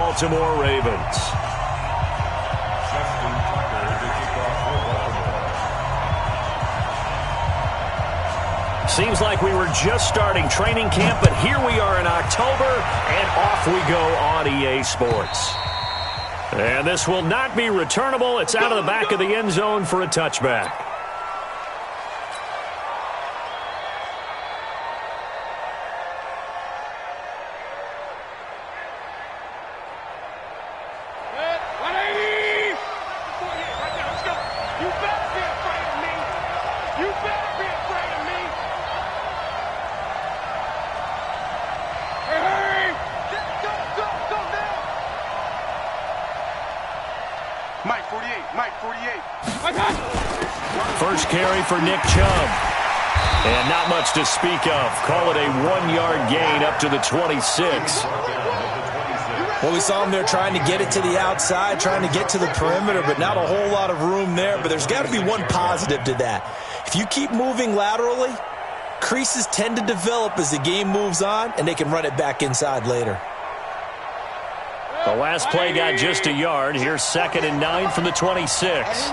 Baltimore Ravens. Seems like we were just starting training camp, but here we are in October, and off we go on EA Sports. And this will not be returnable. It's out of the back of the end zone for a touchback. First carry for Nick Chubb. And not much to speak of. Call it a 1-yard gain up to the 26. Well, we saw him there trying to get it to the outside, trying to get to the perimeter, but not a whole lot of room there. But there's got to be one positive to that. If you keep moving laterally, creases tend to develop as the game moves on, and they can run it back inside later. The last play got just a yard. Here's 2nd and 9 from the 26.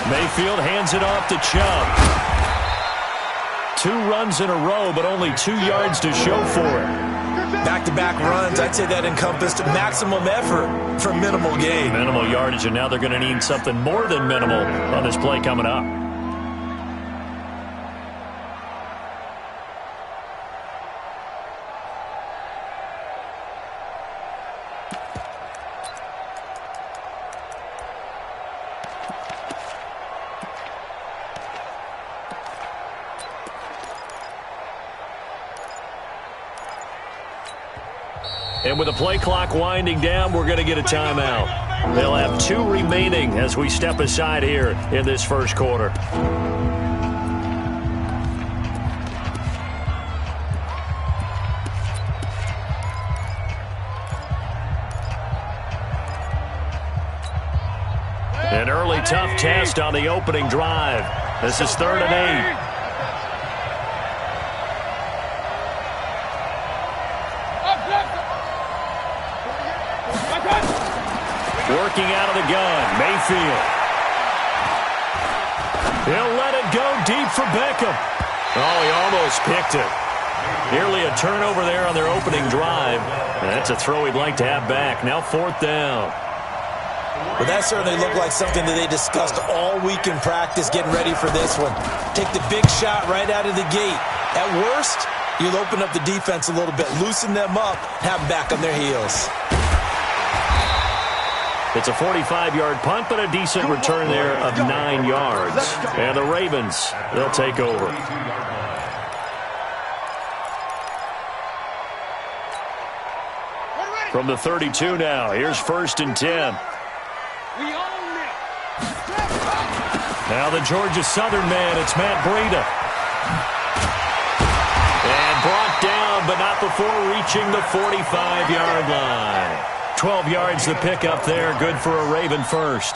Mayfield hands it off to Chubb. 2 runs in a row, but only 2 yards to show for it. Back-to-back runs, I'd say that encompassed maximum effort for minimal gain. Minimal yardage, and now they're going to need something more than minimal on this play coming up. And with the play clock winding down, we're going to get a timeout. They'll have 2 remaining as we step aside here in this first quarter. An early tough test on the opening drive. This is 3rd and 8. Working out of the gun, Mayfield. He'll let it go deep for Beckham. Oh, he almost picked it. Nearly a turnover there on their opening drive. And that's a throw he'd like to have back. Now 4th down. Well, that certainly looked like something that they discussed all week in practice getting ready for this one. Take the big shot right out of the gate. At worst, you'll open up the defense a little bit, loosen them up, have them back on their heels. It's a 45-yard punt, but a decent return there of 9 yards. And the Ravens, they'll take over. From the 32 now, here's 1st and 10. Now the Georgia Southern man, it's Matt Breida. And brought down, but not before reaching the 45-yard line. 12 yards to pick up there. Good for a Raven first.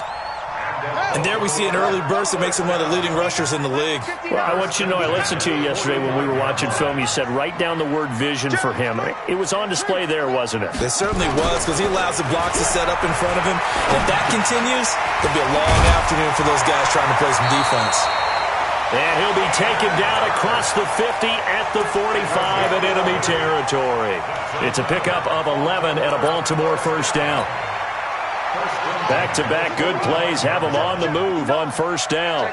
And there we see an early burst that makes him one of the leading rushers in the league. Well, I want you to know, I listened to you yesterday when we were watching film. You said write down the word vision for him. It was on display there, wasn't it? It certainly was, because he allows the blocks to set up in front of him. And if that continues, it'll be a long afternoon for those guys trying to play some defense. And he'll be taken down across the 50 at the 45 in enemy territory. It's a pickup of 11 and a Baltimore first down. Back-to-back good plays have him on the move on first down.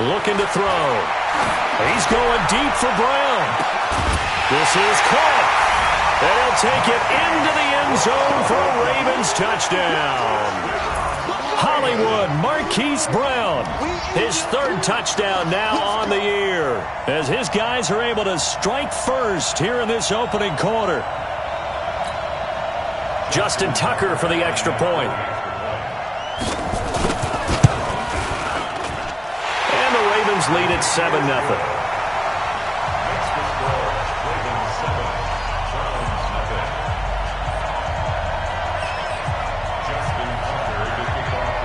Looking to throw. He's going deep for Brown. This is caught. They'll take it into the end zone for a Ravens touchdown. Hollywood Marquise Brown, his 3rd touchdown now on the year, as his guys are able to strike first here in this opening quarter. Justin Tucker for the extra point. And the Ravens lead at 7-0.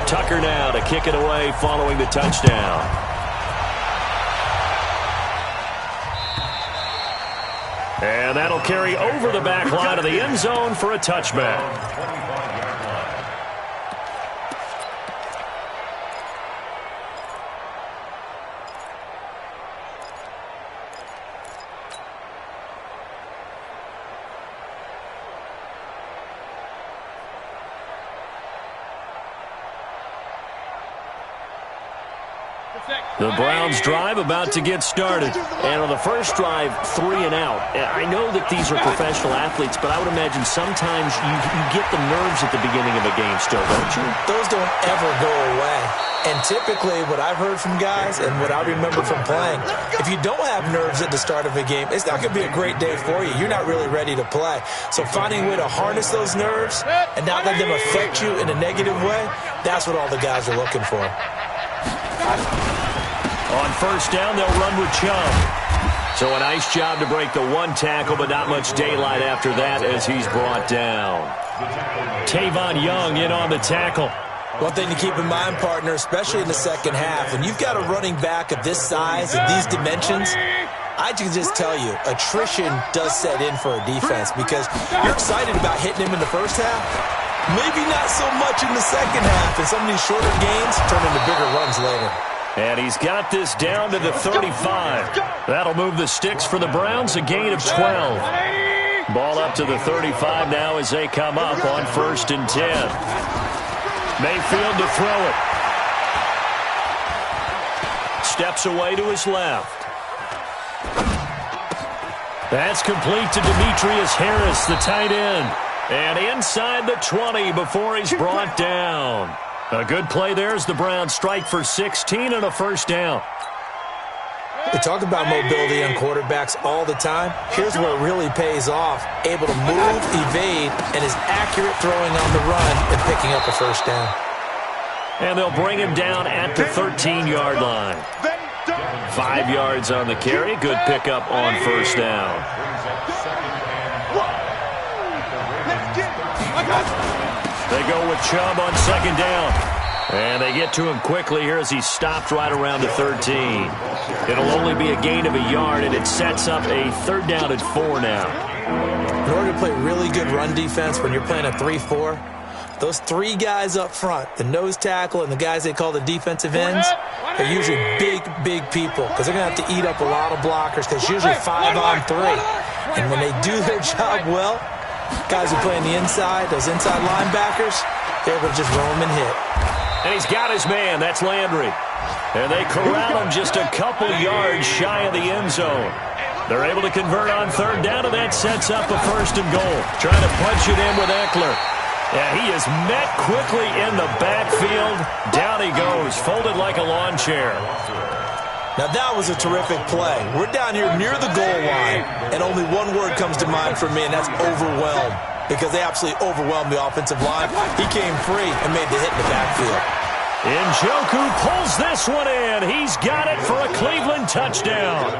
Tucker now to kick it away following the touchdown. And that'll carry over the back line of the end zone for a touchback. The Browns drive about to get started. And on the first drive, 3 and out. I know that these are professional athletes, but I would imagine sometimes you get the nerves at the beginning of a game still, don't you? Those don't ever go away. And typically what I've heard from guys and what I remember from playing, if you don't have nerves at the start of a game, it's not going to be a great day for you. You're not really ready to play. So finding a way to harness those nerves and not let them affect you in a negative way, that's what all the guys are looking for. On first down, they'll run with Chubb. So a nice job to break the one tackle, but not much daylight after that as he's brought down. Tavon Young in on the tackle. One thing to keep in mind, partner, especially in the second half, when you've got a running back of this size and these dimensions, I can just tell you, attrition does set in for a defense because you're excited about hitting him in the first half. Maybe not so much in the second half, and some of these shorter gains turn into bigger runs later. And he's got this down to the 35. That'll move the sticks for the Browns, a gain of 12. Ball up to the 35 now as they come up on 1st and 10. Mayfield to throw it. Steps away to his left. That's complete to Demetrius Harris, the tight end. And inside the 20 before he's brought down. A good play there as the Browns strike for 16 and a first down. We talk about mobility on quarterbacks all the time. Here's where it really pays off. Able to move, evade, and is accurate throwing on the run and picking up a first down. And they'll bring him down at the 13-yard line. 5 yards on the carry. Good pickup on first down. They go with Chubb on second down. And they get to him quickly here as he's stopped right around the 13. It'll only be a gain of a yard, and it sets up a 3rd down and 4 now. In order to play really good run defense when you're playing a 3-4, those 3 guys up front, the nose tackle and the guys they call the defensive ends, are usually big, big people because they're going to have to eat up a lot of blockers because usually 5 on 3. And when they do their job well, guys who play on the inside, those inside linebackers, they're able to just roam and hit. And he's got his man. That's Landry. And they corral him just a couple yards shy of the end zone. They're able to convert on 3rd down, and that sets up a 1st and goal. Trying to punch it in with Eckler. Yeah, he is met quickly in the backfield. Down he goes, folded like a lawn chair. Now that was a terrific play. We're down here near the goal line, and only one word comes to mind for me, and that's overwhelmed, because they absolutely overwhelmed the offensive line. He came free and made the hit in the backfield. Njoku pulls this one in. He's got it for a Cleveland touchdown.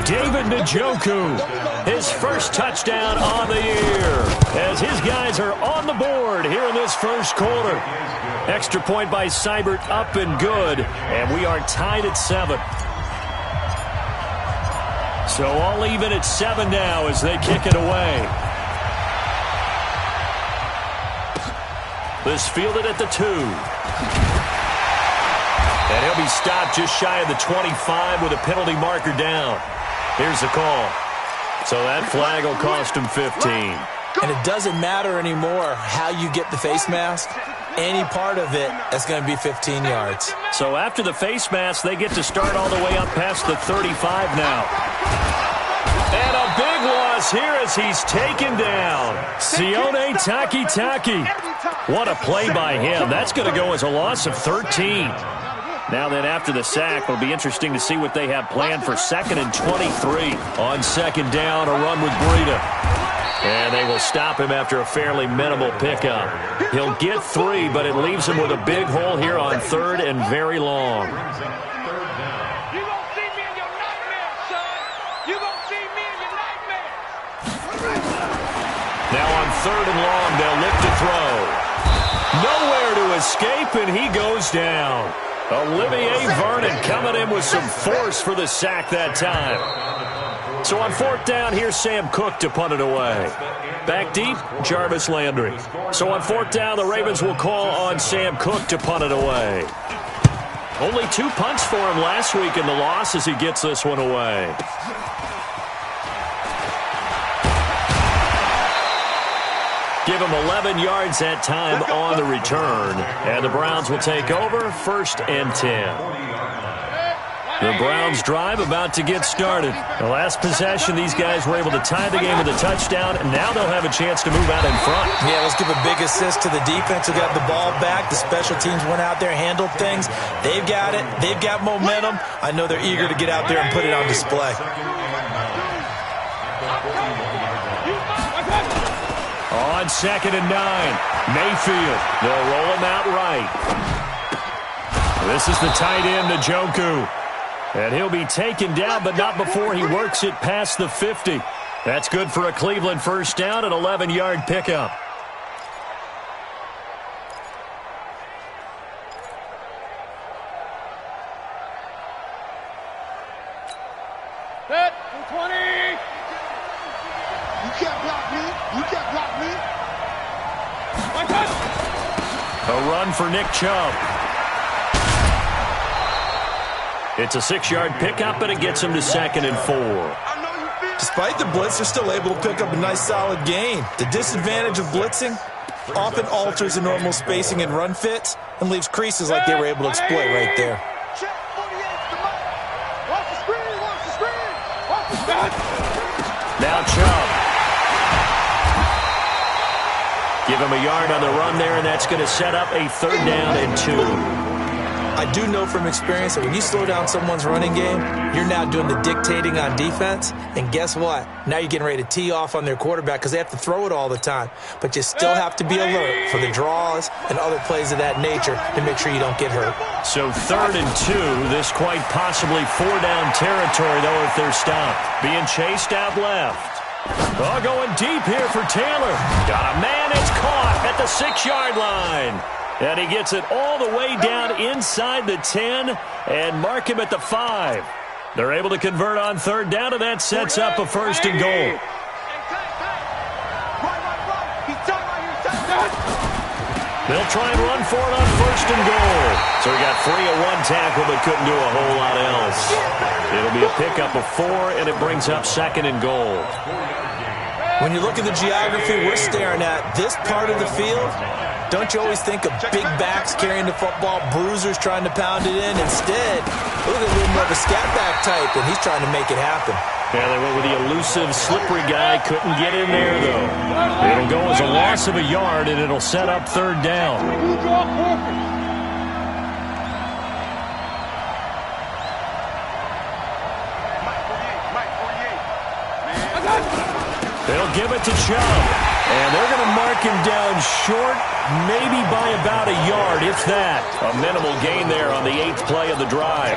David Njoku, his first touchdown on the year, as his guys are on the board here in this first quarter. Extra point by Seibert, up and good, and we are tied at 7. So all even at 7 now as they kick it away. This fielded at the 2. And he'll be stopped just shy of the 25 with a penalty marker down. Here's the call. So that flag will cost him 15. And it doesn't matter anymore how you get the face mask. Any part of it is going to be 15 yards. So after the face mask, they get to start all the way up past the 35 now. And a big loss here as he's taken down. Sione Takitaki. What a play by him. That's going to go as a loss of 13. Now then, after the sack, it'll be interesting to see what they have planned for 2nd and 23. On 2nd down, a run with Breida. And they will stop him after a fairly minimal pickup. He'll get 3, but it leaves him with a big hole here on 3rd and very long. You're going to see me in your nightmares, son. You're going to see me in your nightmares. Now on 3rd and long, they'll look to throw. Nowhere to escape, and he goes down. Olivier Vernon coming in with some force for the sack that time. So on fourth down, here's Sam Cook to punt it away. Back deep, Jarvis Landry. So on fourth down, the Ravens will call on Sam Cook to punt it away. Only 2 punts for him last week in the loss as he gets this one away. Give him 11 yards that time on the return. And the Browns will take over, 1st and 10. The Browns drive about to get started. The last possession, these guys were able to tie the game with a touchdown, and now they'll have a chance to move out in front. Yeah, let's give a big assist to the defense who got the ball back. The special teams went out there, handled things. They've got it. They've got momentum. I know they're eager to get out there and put it on display. On 2nd and 9, Mayfield. They'll roll him out right. This is the tight end, Njoku. And he'll be taken down, but not before he works it past the 50. That's good for a Cleveland first down, an 11-yard pickup. Set, 20. You can't block me. You can't block me. A run for Nick Chubb. It's a 6-yard pickup, and it gets him to 2nd and 4. Despite the blitz, they're still able to pick up a nice, solid gain. The disadvantage of blitzing often alters the normal spacing and run fits and leaves creases like they were able to exploit right there. Now Chubb. Give him a yard on the run there, and that's going to set up a 3rd down and 2. I do know from experience that when you slow down someone's running game, you're now doing the dictating on defense. And guess what? Now you're getting ready to tee off on their quarterback because they have to throw it all the time. But you still have to be alert for the draws and other plays of that nature to make sure you don't get hurt. So 3rd and 2, this quite possibly 4-down territory, though, if they're stopped. Being chased out left. Oh, going deep here for Taylor. Got a man, it's caught at the 6-yard line. And he gets it all the way down inside the 10 and mark him at the 5. They're able to convert on 3rd down, and that sets up a 1st and goal. They'll try and run for it on 1st and goal. So he got free of 1 tackle but couldn't do a whole lot else. It'll be a pickup of 4, and it brings up 2nd and goal. When you look at the geography we're staring at, this part of the field, don't you always think of big backs carrying the football, bruisers trying to pound it in? Instead, look at a little more of a scat back type, and he's trying to make it happen. Yeah, they went with the elusive, slippery guy. Couldn't get in there, though. It'll go as a loss of a yard, and it'll set up 3rd down. They'll give it to Chubb. And they're going to mark him down short, maybe by about a yard, if that. A minimal gain there on the 8th play of the drive.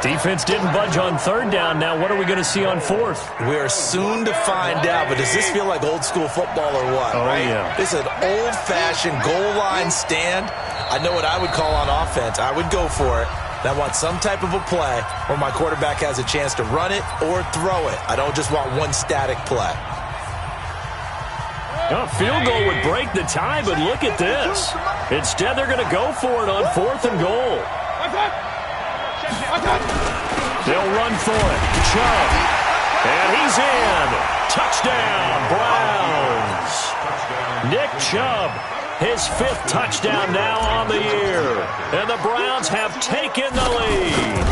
Defense didn't budge on 3rd down. Now what are we going to see on 4th? We are soon to find out, but does this feel like old school football or what? Oh, right? Yeah. This is an old-fashioned goal line stand. I know what I would call on offense. I would go for it. And I want some type of a play where my quarterback has a chance to run it or throw it. I don't just want one static play. A field goal would break the tie, but look at this. Instead, they're going to go for it on 4th and goal. They'll run for it. Chubb. And he's in. Touchdown, Browns. Nick Chubb, his 5th touchdown now on the year. And the Browns have taken the lead.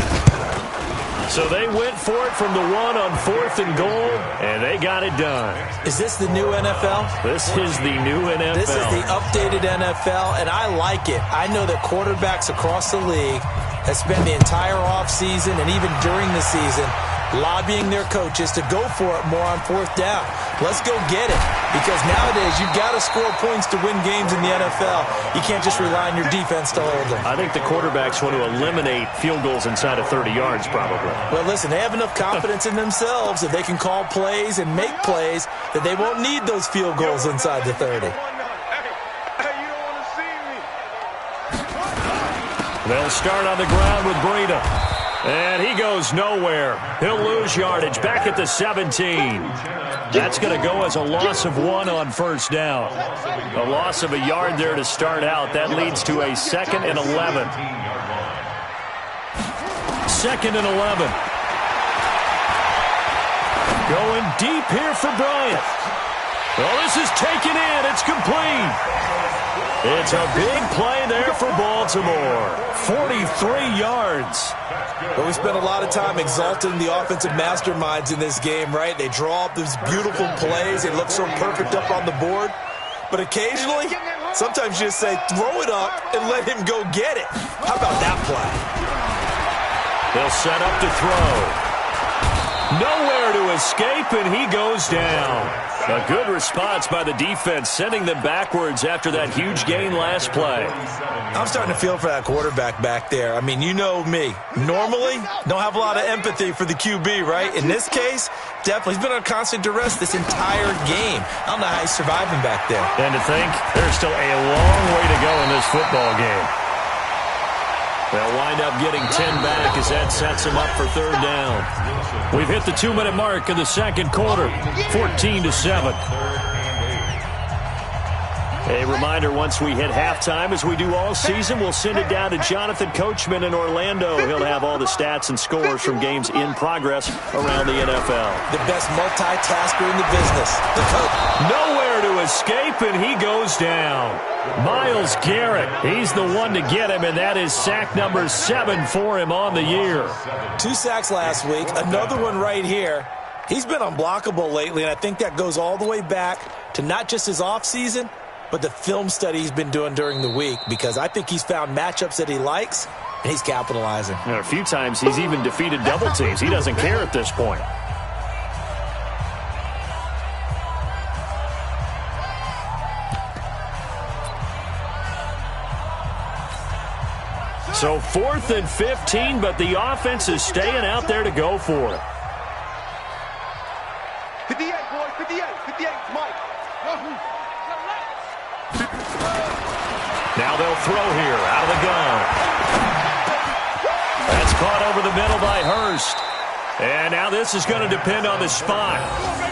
So they went for it from the 1 on 4th and goal, and they got it done. Is this the new NFL? This is the new NFL. This is the updated NFL, and I like it. I know that quarterbacks across the league have spent the entire offseason and even during the season lobbying their coaches to go for it more on 4th down. Let's go get it, because nowadays you've got to score points to win games in the NFL. You can't just rely on your defense to hold them. I think the quarterbacks want to eliminate field goals inside of 30 yards probably. Well, listen, they have enough confidence in themselves that they can call plays and make plays that they won't need those field goals inside the 30. They'll start on the ground with Breida. And he goes nowhere. He'll lose yardage back at the 17. That's going to go as a loss of 1 on first down. A loss of a yard there to start out. That leads to a 2nd and 11. 2nd and 11. Going deep here for Bryant. Well, this is taken in. It's complete. It's a big play there for Baltimore. 43 yards. But we spent a lot of time exalting the offensive masterminds in this game, right? They draw up these beautiful plays. They look so perfect up on the board. But occasionally, sometimes you just say, throw it up and let him go get it. How about that play? They'll set up to throw. Nowhere to escape, and he goes down. A good response by the defense, sending them backwards after that huge gain last play. I'm starting to feel for that quarterback back there. I mean, you know me. Normally, don't have a lot of empathy for the QB, right? In this case, definitely. He's been on constant duress this entire game. I don't know how he's surviving back there. And to think, there's still a long way to go in this football game. They'll wind up getting 10 back as that sets them up for 3rd down. We've hit the 2-minute mark in the 2nd quarter, 14-7. A reminder, once we hit halftime, as we do all season, we'll send it down to Jonathan Coachman in Orlando. He'll have all the stats and scores from games in progress around the NFL. The best multitasker in the business, the coach. Nowhere to escape, and he goes down. Myles Garrett, he's the one to get him, and that is sack number 7 for him on the year. 2 sacks last week, another one right here. He's been unblockable lately, and I think that goes all the way back to not just his offseason, but the film study he's been doing during the week, because I think he's found matchups that he likes, and he's capitalizing. And a few times he's even defeated double teams. He doesn't care at this point. So 4th and 15, but the offense is staying out there to go for it. 58, boys, 58, 58, Mike. Now they'll throw here out of the gun. That's caught over the middle by Hurst. And now this is going to depend on the spot.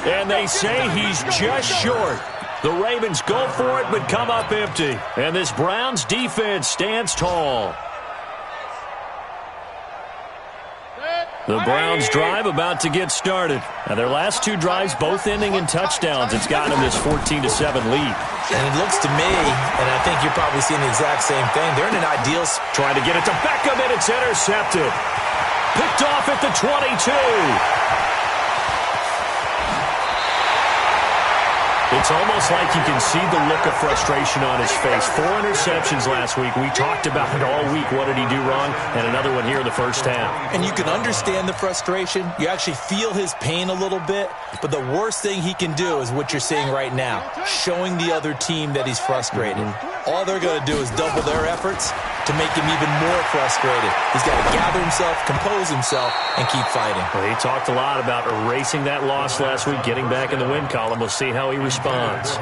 And they say he's just short. The Ravens go for it but come up empty. And this Browns defense stands tall. The Browns drive about to get started. Now their last 2 drives both ending in touchdowns. It's gotten them this 14-7 lead. And it looks to me, and I think you're probably seeing the exact same thing, they're in an ideal spot. Trying to get it to Beckham, and it's intercepted. Picked off at the 22. It's almost like you can see the look of frustration on his face. 4 interceptions last week. We talked about it all week. What did he do wrong? And another one here in the first half. And you can understand the frustration. You actually feel his pain a little bit. But the worst thing he can do is what you're seeing right now, showing the other team that he's frustrated. All they're going to do is double their efforts to make him even more frustrated. He's got to gather himself, compose himself, and keep fighting. Well, he talked a lot about erasing that loss last week, getting back in the win column. We'll see how he responds.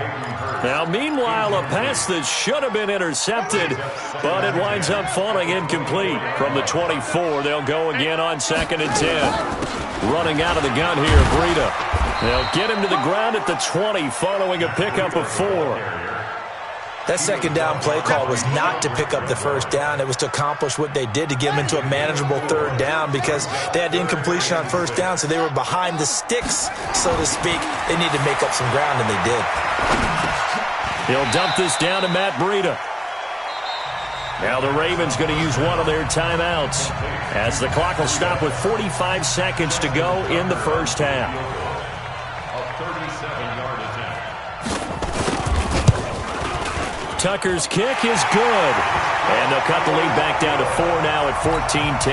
Now, meanwhile, a pass that should have been intercepted, but it winds up falling incomplete. From the 24, they'll go again on 2nd and 10. Running out of the gun here, Breida. They'll get him to the ground at the 20 following a pickup of 4. That 2nd down play call was not to pick up the 1st down. It was to accomplish what they did to get them into a manageable 3rd down because they had incompletion on 1st down, so they were behind the sticks, so to speak. They needed to make up some ground, and they did. He'll dump this down to Matt Breida. Now the Ravens going to use one of their timeouts as the clock will stop with 45 seconds to go in the first half. Tucker's kick is good. And they'll cut the lead back down to 4 now at 14-10.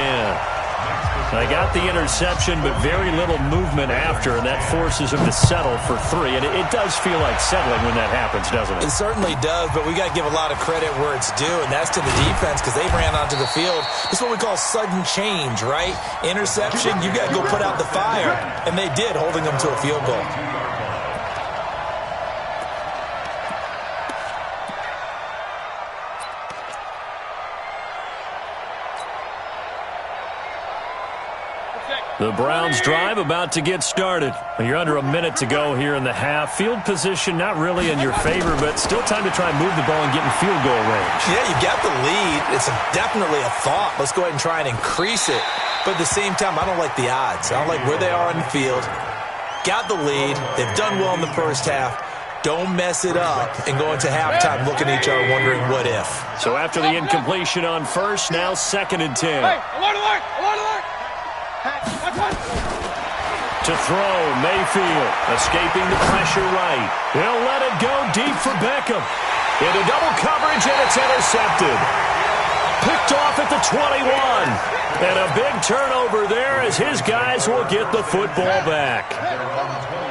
They got the interception, but very little movement after, and that forces him to settle for 3. And it does feel like settling when that happens, doesn't it? It certainly does, but we got to give a lot of credit where it's due, and that's to the defense because they ran onto the field. This is what we call sudden change, right? Interception, you got to go put out the fire, and they did, holding them to a field goal. The Browns drive about to get started. You're under a minute to go here in the half. Field position not really in your favor, but still time to try and move the ball and get in field goal range. Yeah, you got the lead. It's definitely a thought. Let's go ahead and try and increase it. But at the same time, I don't like the odds. I don't like where they are on the field. Got the lead. They've done well in the first half. Don't mess it up and go into halftime looking at each other wondering what if. So after the incompletion on first, now 2nd and 10. Hey, alert, alert, alert, alert. To throw, Mayfield, escaping the pressure right. He'll let it go deep for Beckham. Into double coverage, and it's intercepted. Picked off at the 21. And a big turnover there as his guys will get the football back.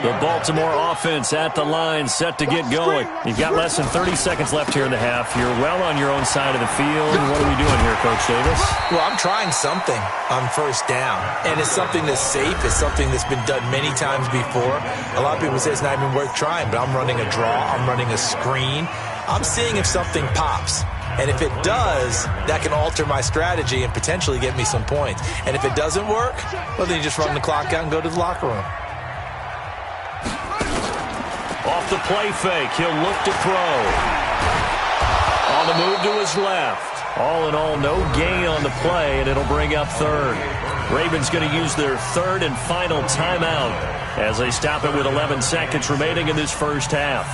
The Baltimore offense at the line, set to get going. You've got less than 30 seconds left here in the half. You're well on your own side of the field. What are we doing here, Coach Davis? Well, I'm trying something on first down, and it's something that's safe. It's something that's been done many times before. A lot of people say it's not even worth trying, but I'm running a draw. I'm running a screen. I'm seeing if something pops. And if it does, that can alter my strategy and potentially get me some points. And if it doesn't work, well, then you just run the clock out and go to the locker room. Off the play fake, he'll look to throw. On the move to his left. All in all, no gain on the play, and it'll bring up third. Ravens going to use their third and final timeout as they stop it with 11 seconds remaining in this first half.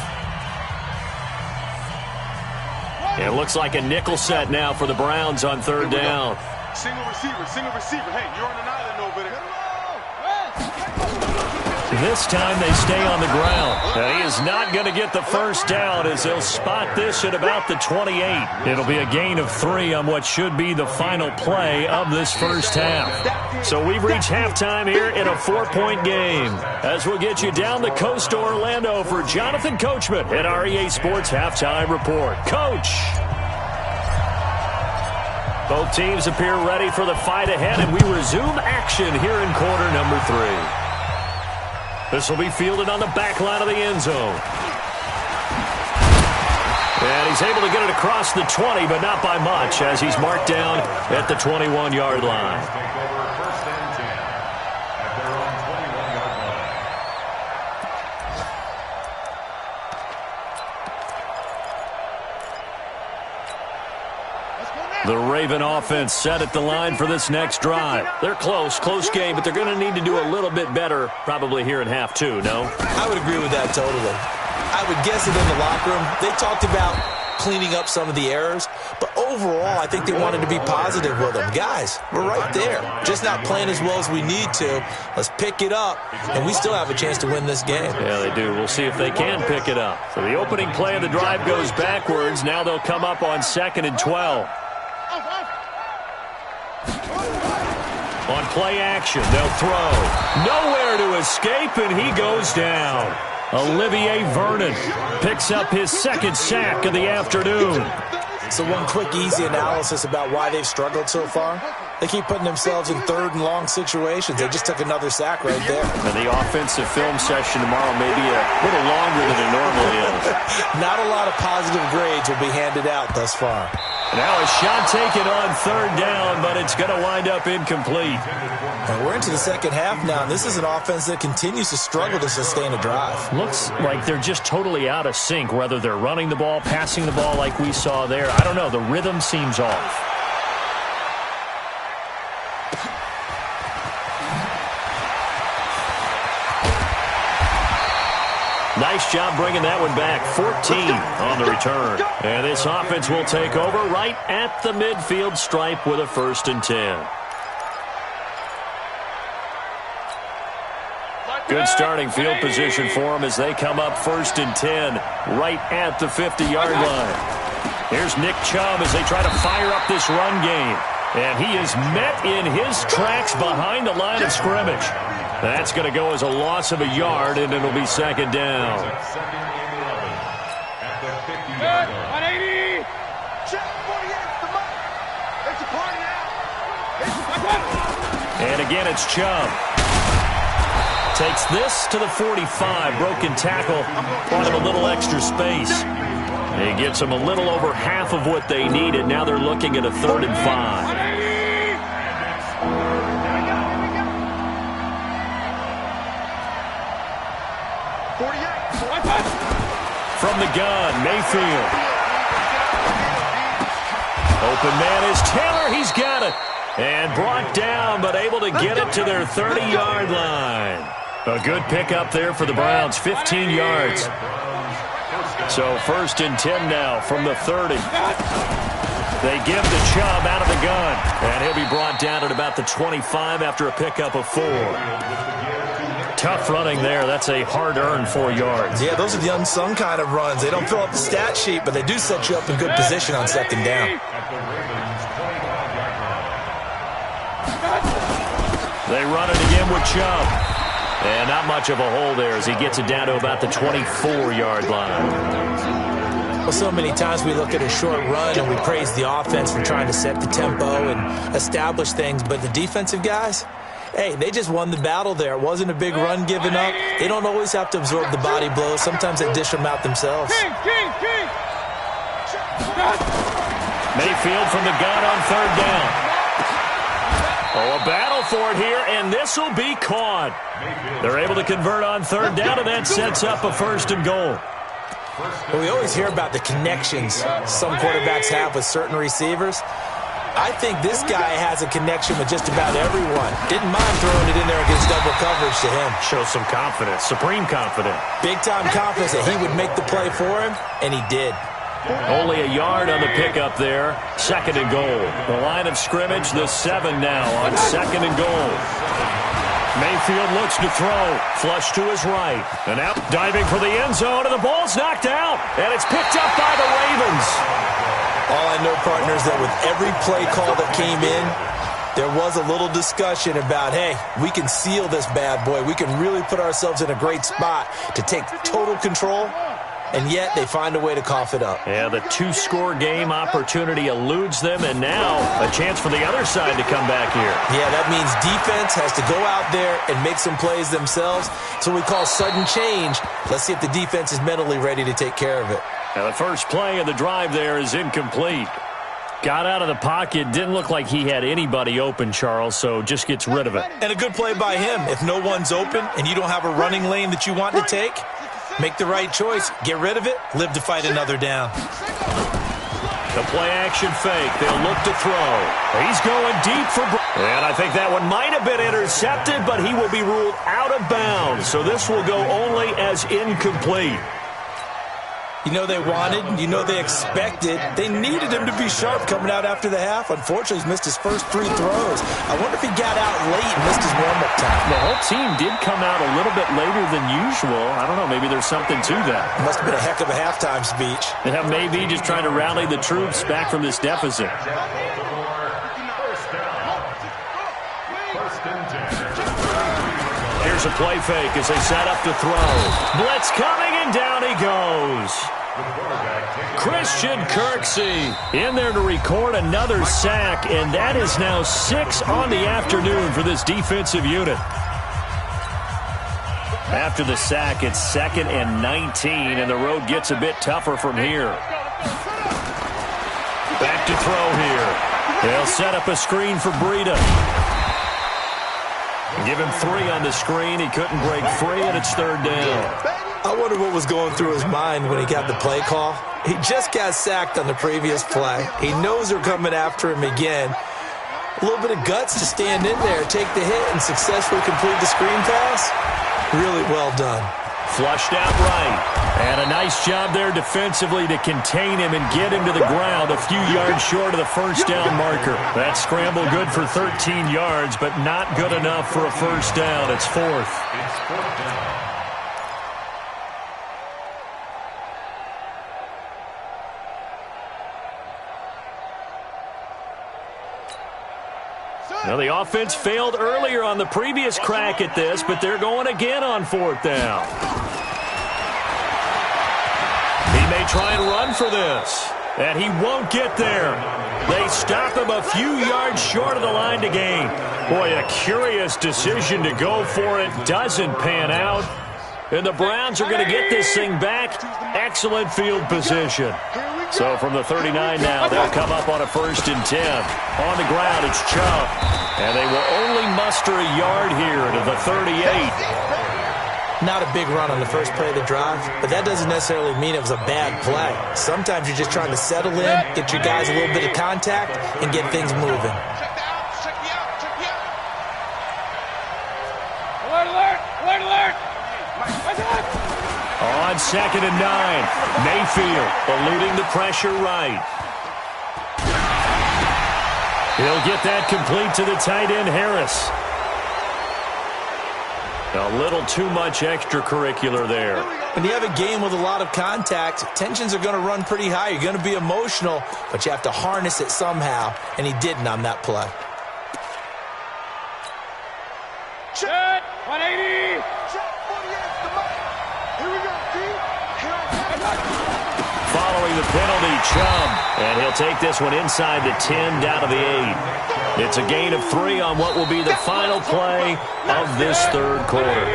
It looks like a nickel set now for the Browns on third down. Single receiver. Hey, you're on an island over there. This time they stay on the ground. And he is not going to get the first down as they'll spot this at about the 28. It'll be a gain of 3 on what should be the final play of this first half. So we've reached halftime here in a 4-point game. As we'll get you down the coast to Orlando for Jonathan Coachman at our EA Sports Halftime Report. Coach! Both teams appear ready for the fight ahead, and we resume action here in quarter number 3. This will be fielded on the back line of the end zone. And he's able to get it across the 20, but not by much, as he's marked down at the 21-yard line. The Raven offense set at the line for this next drive. They're close game, but they're going to need to do a little bit better probably here in half 2, no? I would agree with that totally. I would guess that in the locker room, they talked about cleaning up some of the errors, but overall, I think they wanted to be positive with them. Guys, we're right there. Just not playing as well as we need to. Let's pick it up, and we still have a chance to win this game. Yeah, they do. We'll see if they can pick it up. So the opening play of the drive goes backwards. Now they'll come up on 2nd and 12. On play action, they'll throw. Nowhere to escape, and he goes down. Olivier Vernon picks up his 2nd sack of the afternoon. So one quick, easy analysis about why they've struggled so far. They keep putting themselves in 3rd and long situations. They just took another sack right there. And the offensive film session tomorrow may be a little longer than it normally is. Not a lot of positive grades will be handed out thus far. Now a shot taken on 3rd down, but it's going to wind up incomplete. And we're into the second half now, and this is an offense that continues to struggle to sustain a drive. Looks like they're just totally out of sync, whether they're running the ball, passing the ball like we saw there. I don't know. The rhythm seems off. Nice job bringing that one back. 14 on the return. And this offense will take over right at the midfield stripe with a 1st and 10. Good starting field position for them as they come up 1st and 10 right at the 50-yard line. Here's Nick Chubb as they try to fire up this run game. And he is met in his tracks behind the line of scrimmage. That's going to go as a loss of a yard, and it'll be 2nd down. 180. And again, it's Chubb. Takes this to the 45. Broken tackle. Bought him a little extra space. He gets them a little over half of what they needed. Now they're looking at a 3rd and 5. From the gun, Mayfield. Open man is Taylor. He's got it. And brought down, but able to get it to their 30-yard line. A good pickup there for the Browns, 15 yards. So 1st and 10 now from the 30. They give the Chubb out of the gun. And he'll be brought down at about the 25 after a pickup of 4. Tough running there. That's a hard-earned 4 yards. Yeah, those are the unsung kind of runs. They don't fill up the stat sheet, but they do set you up in good position on 2nd down. They run it again with Chubb. And not much of a hole there as he gets it down to about the 24-yard line. Well, so many times we look at a short run and we praise the offense for trying to set the tempo and establish things, but the defensive guys, hey, they just won the battle there. It wasn't a big run given up. They don't always have to absorb the body blows. Sometimes they dish them out themselves. Mayfield from the gun on 3rd down. Oh, a battle for it here, and this will be caught. They're able to convert on 3rd down, and that sets up a 1st and goal. Well, we always hear about the connections some quarterbacks have with certain receivers. I think this guy has a connection with just about everyone. Didn't mind throwing it in there against double coverage to him. Shows some confidence, supreme confidence. Big-time confidence that he would make the play for him, and he did. Only a yard on the pickup there. 2nd and goal. The line of scrimmage, the 7 now on 2nd and goal. Mayfield looks to throw. Flush to his right. And out diving for the end zone, and the ball's knocked out. And it's picked up by the Ravens. All I know, partners, that with every play call that came in, there was a little discussion about, hey, we can seal this bad boy. We can really put ourselves in a great spot to take total control. And yet they find a way to cough it up. Yeah, the 2-score game opportunity eludes them, and now a chance for the other side to come back here. Yeah, that means defense has to go out there and make some plays themselves. It's what we call sudden change. Let's see if the defense is mentally ready to take care of it. Now the first play of the drive there is incomplete. Got out of the pocket, didn't look like he had anybody open, Charles, so just gets rid of it. And a good play by him. If no one's open and you don't have a running lane that you want to take, make the right choice. Get rid of it. Live to fight another down. The play-action fake. They'll look to throw. He's going deep for... And I think that one might have been intercepted, but he will be ruled out of bounds. So this will go only as incomplete. You know they wanted, you know they expected. They needed him to be sharp coming out after the half. Unfortunately, he's missed his first 3 throws. I wonder if he got out late and missed his warm-up time. The whole team did come out a little bit later than usual. I don't know, maybe there's something to that. Must have been a heck of a halftime speech. Yeah, maybe just trying to rally the troops back from this deficit. Here's a play fake as they set up to throw. Blitz coming, and down he goes. Christian Kirksey in there to record another sack, and that is now 6 on the afternoon for this defensive unit. After the sack, it's 2nd and 19, and the road gets a bit tougher from here. Back to throw here. They'll set up a screen for Breida. Give him 3 on the screen. He couldn't break free, and it's 3rd down. I wonder what was going through his mind when he got the play call. He just got sacked on the previous play. He knows they're coming after him again. A little bit of guts to stand in there, take the hit, and successfully complete the screen pass. Really well done. Flushed out right. And a nice job there defensively to contain him and get him to the ground a few yards short of the first down marker. That scramble good for 13 yards, but not good enough for a first down. It's 4th. Now, the offense failed earlier on the previous crack at this, but they're going again on 4th down. He may try and run for this, and he won't get there. They stop him a few yards short of the line to gain. Boy, a curious decision to go for it. Doesn't pan out. And the Browns are going to get this thing back. Excellent field position. So from the 39 now, they'll come up on a 1st and 10. On the ground, it's Chubb. And they will only muster a yard here to the 38. Not a big run on the first play of the drive, but that doesn't necessarily mean it was a bad play. Sometimes you're just trying to settle in, get your guys a little bit of contact, and get things moving. Alert, alert, alert, alert. On 2nd and 9, Mayfield eluding the pressure right. He'll get that complete to the tight end, Harris. A little too much extracurricular there. When you have a game with a lot of contact, tensions are going to run pretty high. You're going to be emotional, but you have to harness it somehow, and he didn't on that play. Check 180. Here we go, Following the penalty, Chubb. And he'll take this one inside the 10, down to the 8. It's a gain of 3 on what will be the final play of this third quarter.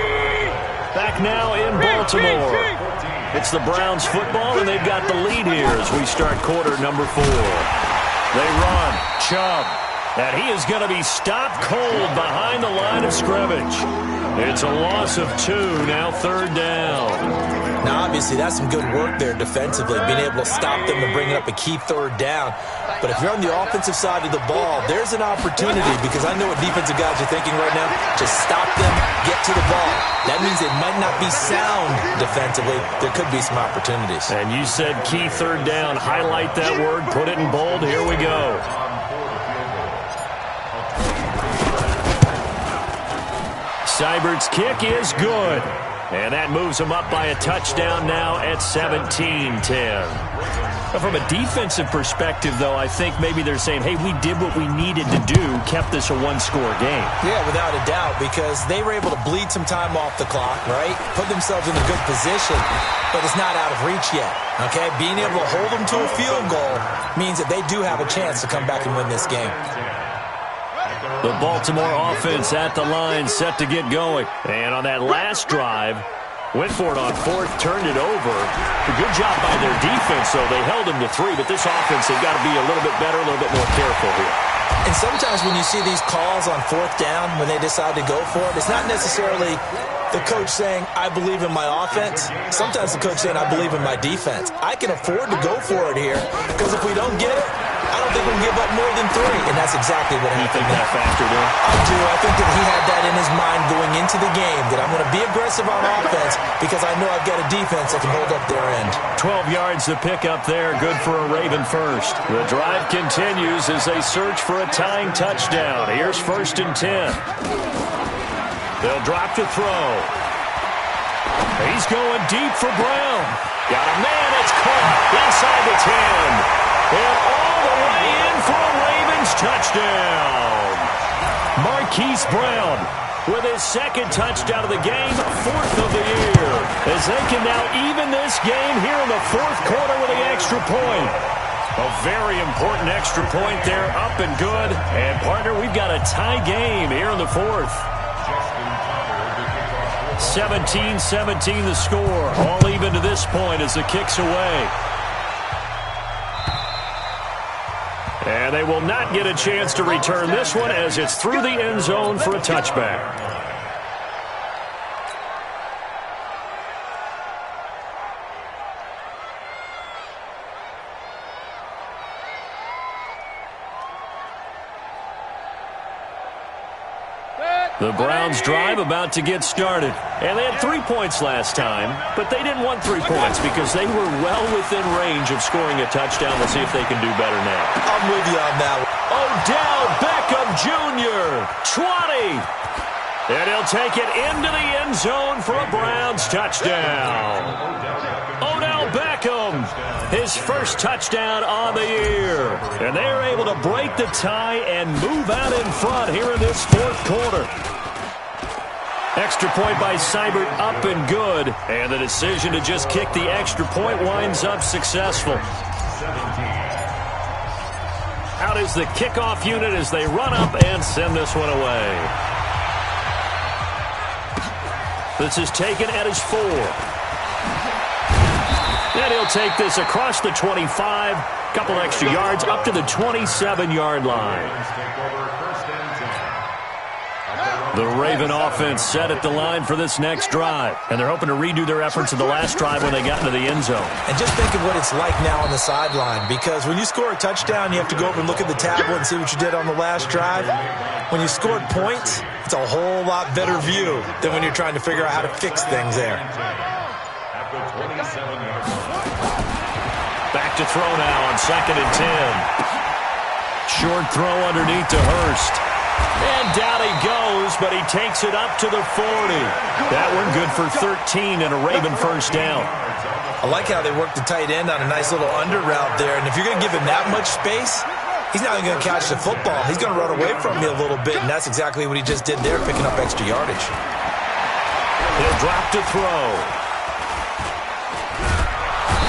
Back now in Baltimore. It's the Browns football, and they've got the lead here as we start quarter number 4. They run. Chubb. And he is going to be stopped cold behind the line of scrimmage. It's a loss of 2, now 3rd down. Now, obviously, that's some good work there defensively, being able to stop them and bring up a key 3rd down. But if you're on the offensive side of the ball, there's an opportunity, because I know what defensive guys are thinking right now. Just stop them, get to the ball. That means it might not be sound defensively. There could be some opportunities. And you said key 3rd down. Highlight that word, put it in bold. Here we go. Seibert's kick is good. And that moves them up by a touchdown now at 17-10. From a defensive perspective, though, I think maybe they're saying, hey, we did what we needed to do, kept this a 1-score game. Yeah, without a doubt, because they were able to bleed some time off the clock, right? Put themselves in a good position, but it's not out of reach yet, okay? Being able to hold them to a field goal means that they do have a chance to come back and win this game. The Baltimore offense at the line, set to get going. And on that last drive, went for it on 4th, turned it over. A good job by their defense, though. They held them to 3, but this offense, they've got to be a little bit better, a little bit more careful here. And sometimes when you see these calls on 4th down, when they decide to go for it, it's not necessarily the coach saying, I believe in my offense. Sometimes the coach saying, I believe in my defense. I can afford to go for it here, because if we don't get it, I don't think we'll give up more than 3, and that's exactly what happened. You think that factored in? I do. I think that he had that in his mind going into the game, that I'm going to be aggressive on offense because I know I've got a defense that can hold up their end. 12 yards to pick up there, good for a Raven first. The drive continues as they search for a tying touchdown. Here's 1st and 10. They'll drop to throw. He's going deep for Brown. Got a man, it's caught inside the 10. And all the way in for a Ravens touchdown. Marquise Brown with his 2nd touchdown of the game, 4th of the year. As they can now even this game here in the 4th quarter with the extra point. A very important extra point there, up and good. And, partner, we've got a tie game here in the 4th. 17-17 the score. All even to this point as the kick's away. And they will not get a chance to return this one as it's through the end zone for a touchback. The Browns drive about to get started. And they had 3 points last time, but they didn't want 3 points because they were well within range of scoring a touchdown. We'll see if they can do better now. I'm with you on that one. Odell Beckham Jr., 20. And he'll take it into the end zone for a Browns touchdown. Odell Beckham, his first touchdown on the year. And they're able to break the tie and move out in front here in this 4th quarter. Extra point by Seibert, up and good. And the decision to just kick the extra point winds up successful. Out is the kickoff unit as they run up and send this one away. This is taken at his 4. And he'll take this across the 25. Couple extra yards up to the 27-yard line. The Raven offense set at the line for this next drive, and they're hoping to redo their efforts of the last drive when they got into the end zone. And just think of what it's like now on the sideline, because when you score a touchdown, you have to go over and look at the tablet and see what you did on the last drive. When you scored points, it's a whole lot better view than when you're trying to figure out how to fix things there. Back to throw now on 2nd and 10. Short throw underneath to Hurst. And down he goes, but he takes it up to the 40. That one good for 13 and a Raven first down. I like how they work the tight end on a nice little under route there. And if you're going to give him that much space, he's not even going to catch the football. He's going to run away from you a little bit, and that's exactly what he just did there, picking up extra yardage. He'll drop to throw.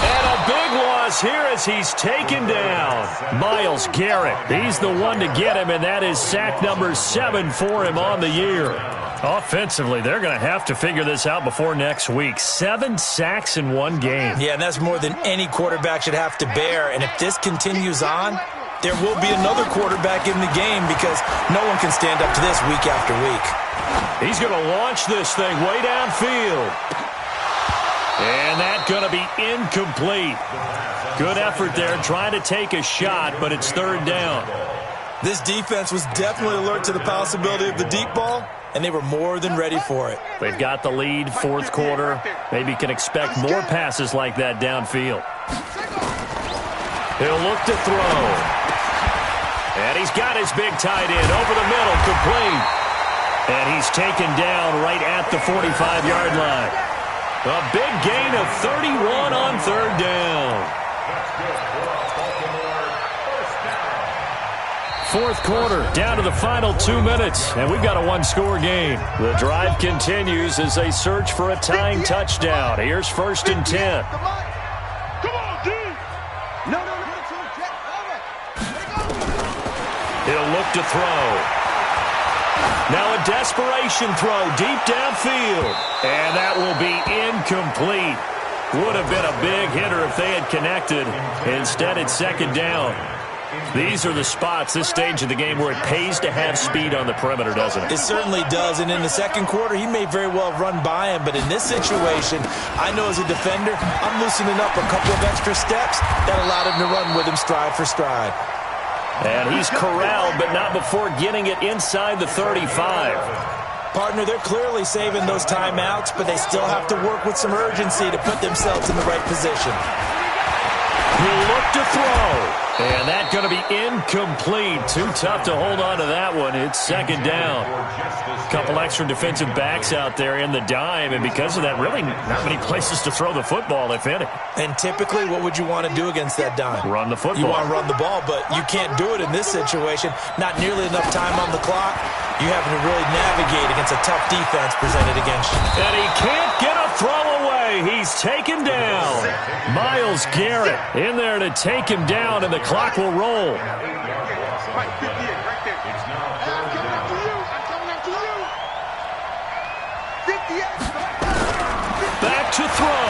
And a big loss here as he's taken down. Myles Garrett, he's the one to get him, and that is sack number 7 for him on the year. Offensively, they're going to have to figure this out before next week. 7 sacks in one game. Yeah, and that's more than any quarterback should have to bear. And if this continues on, there will be another quarterback in the game because no one can stand up to this week after week. He's going to launch this thing way downfield. And that's going to be incomplete. Good effort there trying to take a shot, but it's 3rd down. This defense was definitely alert to the possibility of the deep ball, and they were more than ready for it. They've got the lead, 4th quarter. Maybe can expect more passes like that downfield. He'll look to throw. And he's got his big tight end over the middle, complete. And he's taken down right at the 45-yard line. A big gain of 31 on 3rd down. 4th quarter, down to the final 2 minutes, and we've got a one-score game. The drive continues as they search for a tying touchdown. Here's 1st and 10. Come on, dude. No. He'll look to throw. Now a desperation throw deep downfield. And that will be incomplete. Would have been a big hitter if they had connected. Instead, it's 2nd down. These are the spots, this stage of the game, where it pays to have speed on the perimeter, doesn't it? It certainly does, and in the 2nd quarter, he may very well run by him, but in this situation, I know as a defender, I'm loosening up a couple of extra steps that allowed him to run with him stride for stride. And he's corralled, but not before getting it inside the 35. Partner, they're clearly saving those timeouts, but they still have to work with some urgency to put themselves in the right position. He'll look to throw. And that's going to be incomplete. Too tough to hold on to that one. It's 2nd down. A couple extra defensive backs out there in the dime, and because of that, really not many places to throw the football, if any. And typically, what would you want to do against that dime? Run the football. You want to run the ball, but you can't do it in this situation. Not nearly enough time on the clock. You having to really navigate against a tough defense presented against you. And he can't get a throw away. He's taken down. Myles Garrett in there to take him down, and the clock will roll. Mike, 58 right there. It's now I'm coming after you. I'm coming after you. 58. Back to throw.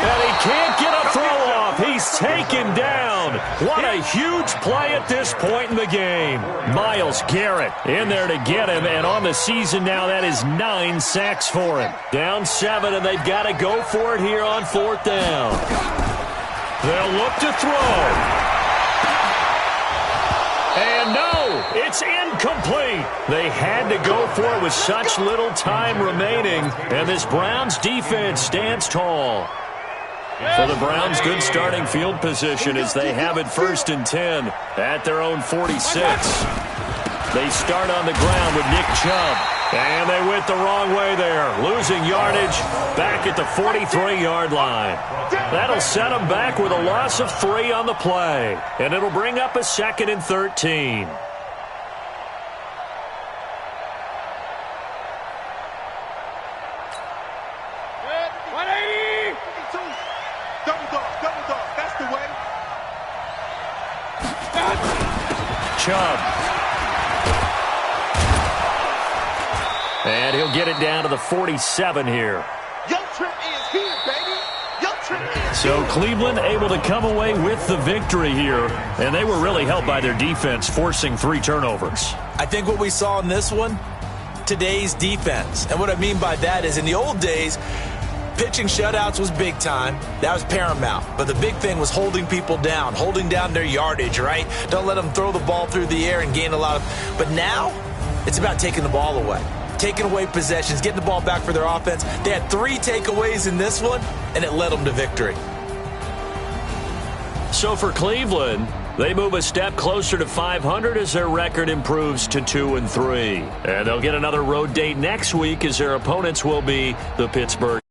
And he can't get a throw off. He's taken down. What a huge play at this point in the game. Myles Garrett in there to get him, and on the season now, that is 9 sacks for him. Down 7, and they've got to go for it here on 4th down. They'll look to throw. And no, it's incomplete. They had to go for it with such little time remaining, and this Browns defense stands tall. For the Browns, good starting field position as they have it 1st and 10 at their own 46. They start on the ground with Nick Chubb. And they went the wrong way there, losing yardage back at the 43-yard line. That'll set them back with a loss of 3 on the play. And it'll bring up a 2nd and 13. That's the way. Chubb. And he'll get it down to the 47 here. Your trip is here, baby. Your trip is So Cleveland able to come away with the victory here, and they were really helped by their defense forcing 3 turnovers. I think what we saw in this one, today's defense. And what I mean by that is in the old days, pitching shutouts was big time. That was paramount. But the big thing was holding people down, holding down their yardage, right? Don't let them throw the ball through the air and gain a lot of. But now, it's about taking the ball away, taking away possessions, getting the ball back for their offense. They had 3 takeaways in this one, and it led them to victory. So for Cleveland, they move a step closer to 500 as their record improves to 2-3. And they'll get another road date next week as their opponents will be the Pittsburgh